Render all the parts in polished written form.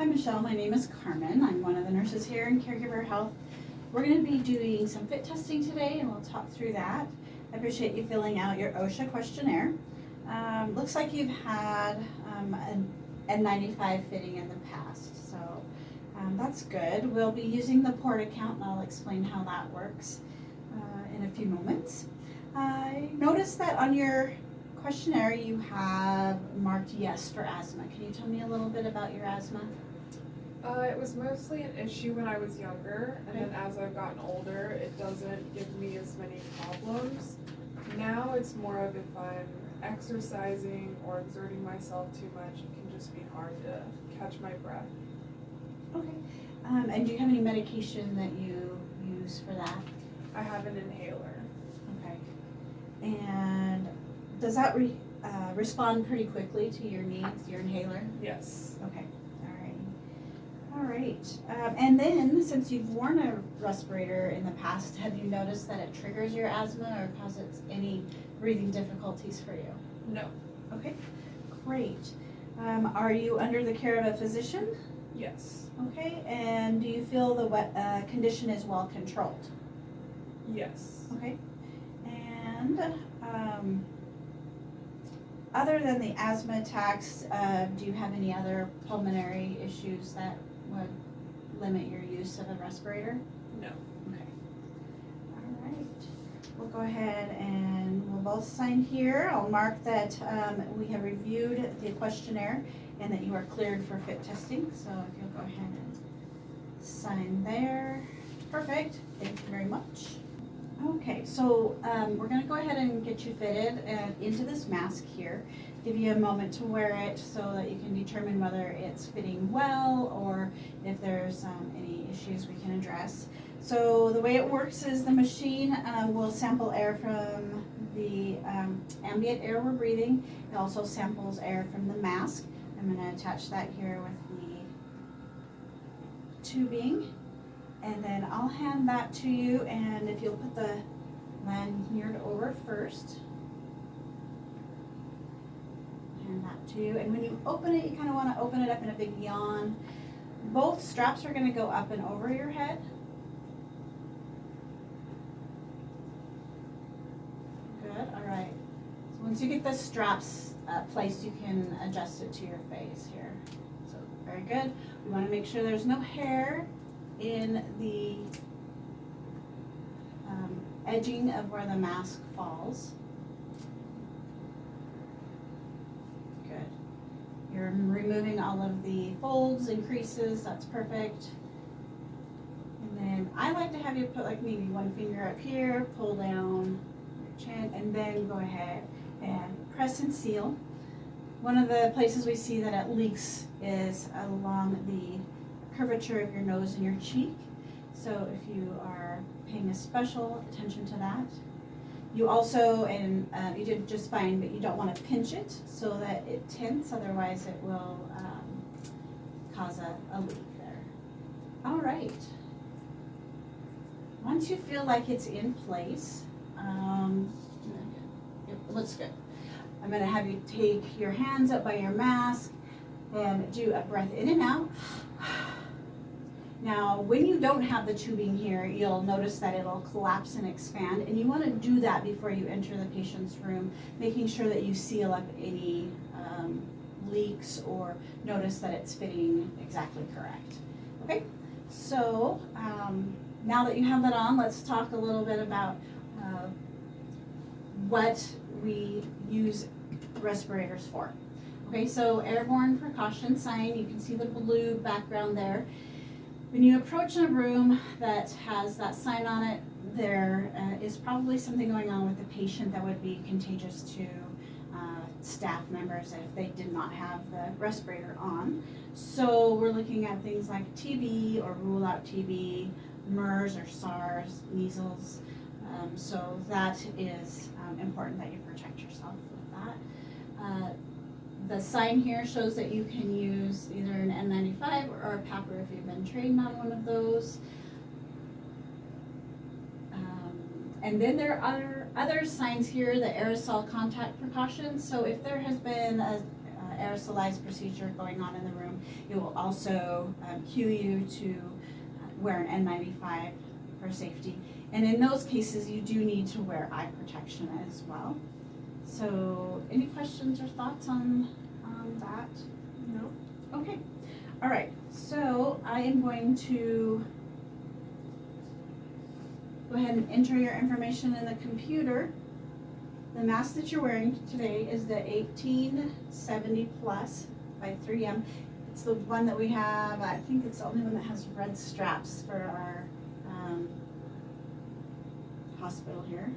Hi Michelle, my name is Carmen. I'm one of the nurses here in Caregiver Health. We're going to be doing some fit testing today and we'll talk through that. I appreciate you filling out your OSHA questionnaire. Looks like you've had an N95 fitting in the past, so that's good. We'll be using the port account and I'll explain how that works in a few moments. I noticed that on your questionnaire you have marked yes for asthma. Can you tell me a little bit about your asthma? It was mostly an issue when I was younger, and then as I've gotten older, it doesn't give me as many problems. Now it's more of if I'm exercising or exerting myself too much, it can just be hard to catch my breath. Okay. And do you have any medication that you use for that? I have an inhaler. Okay. And does that respond pretty quickly to your needs, your inhaler? Yes. Okay. All right. And then, since you've worn a respirator in the past, have you noticed that it triggers your asthma or causes any breathing difficulties for you? No. Okay. Great. Are you under the care of a physician? Yes. Okay. And do you feel the condition is well controlled? Yes. Okay. And other than the asthma attacks, do you have any other pulmonary issues that would limit your use of a respirator? No. Okay. All right. We'll go ahead and we'll both sign here. I'll mark that we have reviewed the questionnaire and that you are cleared for fit testing. So if you'll go ahead and sign there. Perfect. Thank you very much. Okay, so we're going to go ahead and get you fitted into this mask here. Give you a moment to wear it so that you can determine whether it's fitting well or if there's any issues we can address. So the way it works is the machine will sample air from the ambient air we're breathing. It also samples air from the mask. I'm going to attach that here with the tubing. And then I'll hand that to you, and if you'll put the lanyard over first. Hand that to you. And when you open it, you kind of want to open it up in a big yawn. Both straps are going to go up and over your head. Good, all right. So once you get the straps placed, you can adjust it to your face here. So very good. We want to make sure there's no hair in the edging of where the mask falls. Good. You're removing all of the folds and creases, that's perfect. And then I like to have you put like maybe one finger up here, pull down your chin, and then go ahead and press and seal. One of the places we see that it leaks is along the curvature of your nose and your cheek. So if you are paying a special attention to that. You also, and you did just fine, but you don't want to pinch it so that it tints, otherwise it will cause a leak there. All right. Once you feel like it's in place, it looks good. I'm going to have you take your hands up by your mask and do a breath in and out. Now, when you don't have the tubing here, you'll notice that it'll collapse and expand, and you want to do that before you enter the patient's room, making sure that you seal up any leaks or notice that it's fitting exactly correct. Okay, so now that you have that on, let's talk a little bit about what we use respirators for. Okay, so airborne precaution sign, you can see the blue background there. When you approach a room that has that sign on it, there is probably something going on with the patient that would be contagious to staff members if they did not have the respirator on. So we're looking at things like TB or rule out TB, MERS or SARS, measles. So that is important that you protect yourself with that. The sign here shows that you can use either an N95 or a PAPR if you've been trained on one of those. And then there are other signs here, the aerosol contact precautions. So if there has been aerosolized procedure going on in the room. It will also cue you to wear an N95 for safety. And in those cases, you do need to wear eye protection as well. So any questions or thoughts on that? No. Okay, all right, so I am going to go ahead and enter your information in the computer. The mask that you're wearing today is the 1870 Plus by 3M. It's the one that we have, I think it's the only one that has red straps for our hospital here.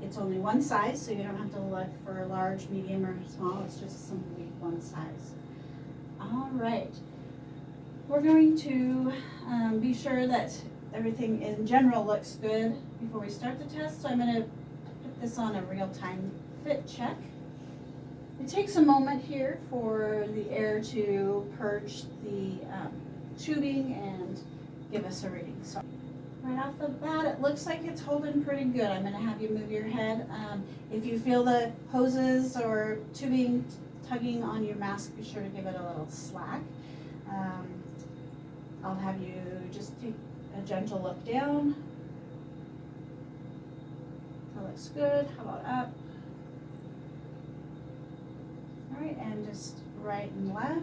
It's only one size, so you don't have to look for a large, medium, or small. It's just simply one size. All right. We're going to be sure that everything in general looks good before we start the test. So I'm going to put this on a real-time fit check. It takes a moment here for the air to purge the tubing and give us a reading. So right off the bat, it looks like it's holding pretty good. I'm going to have you move your head. If you feel the hoses or tubing tugging on your mask, be sure to give it a little slack. I'll have you just take a gentle look down. That looks good. How about up? All right, and just right and left.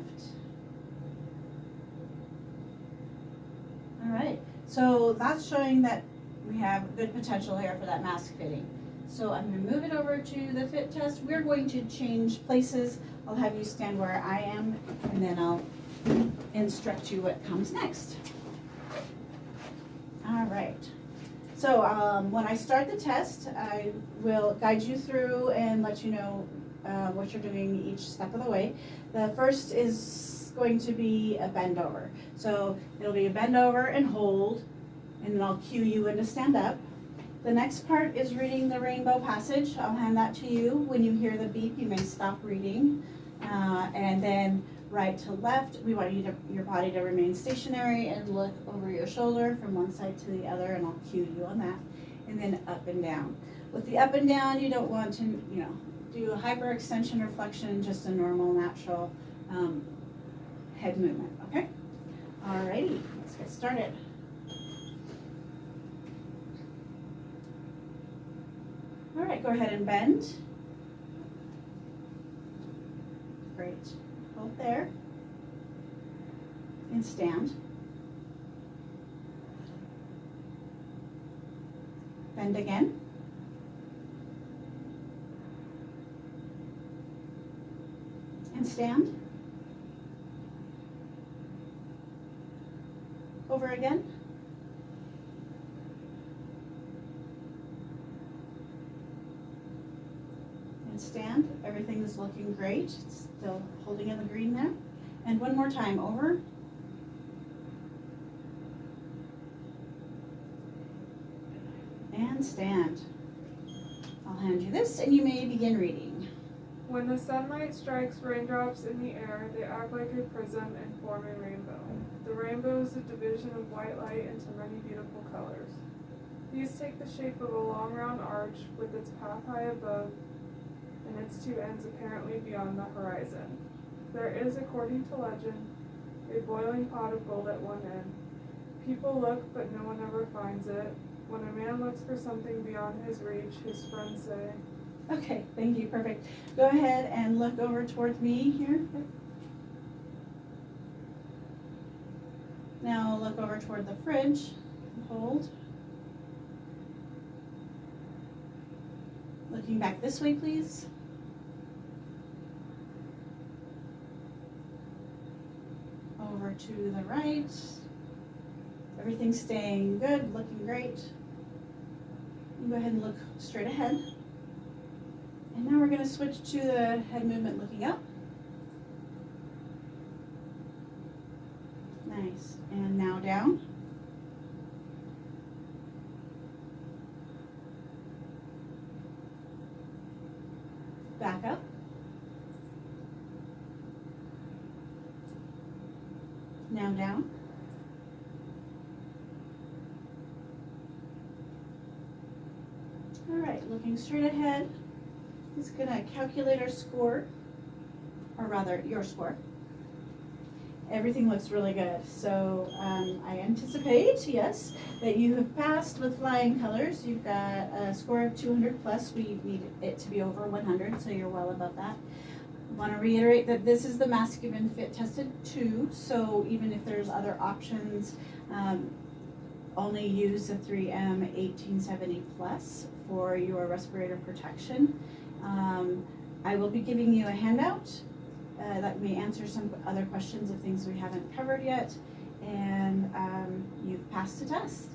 All right, so that's showing that we have good potential here for that mask fitting. So I'm going to move it over to the fit test. We're going to change places. I'll have you stand where I am, and then I'll instruct you what comes next. All right. So when I start the test, I will guide you through and let you know what you're doing each step of the way. The first is going to be a bend over. So it'll be a bend over and hold, and then I'll cue you in to stand up. The next part is reading the rainbow passage. I'll hand that to you. When you hear the beep, you may stop reading. And then right to left, we want your body to remain stationary and look over your shoulder from one side to the other, and I'll cue you on that. And then up and down. With the up and down, you don't want to, do a hyperextension or flexion, just a normal, natural head movement, okay? Alrighty, let's get started. All right, go ahead and bend. Great. Hold there. And stand. Bend again. And stand. Over again. And stand. Everything is looking great. It's still holding in the green there. And one more time, over. And stand. I'll hand you this and you may begin reading. When the sunlight strikes raindrops in the air, they act like a prism and form a rainbow. The rainbow is a division of white light into many beautiful colors. These take the shape of a long round arch with its path high above and its two ends apparently beyond the horizon. There is, according to legend, a boiling pot of gold at one end. People look, but no one ever finds it. When a man looks for something beyond his reach, his friends say, Okay, thank you, perfect. Go ahead and look over towards me here. Now look over toward the fridge. Hold. Looking back this way, please. Over to the right. Everything's staying good, looking great. Go ahead and look straight ahead. And now we're going to switch to the head movement looking up. Nice. And now down. Back up. Now down. All right, looking straight ahead. is gonna calculate our score, or rather, your score. Everything looks really good, so I anticipate, yes, that you have passed with flying colors. You've got a score of 200 plus. We need it to be over 100, so you're well above that. Want to reiterate that this is the masculine fit tested 2, so even if there's other options, only use the 3M 1870 plus for your respirator protection. I will be giving you a handout that may answer some other questions of things we haven't covered yet, and you've passed the test.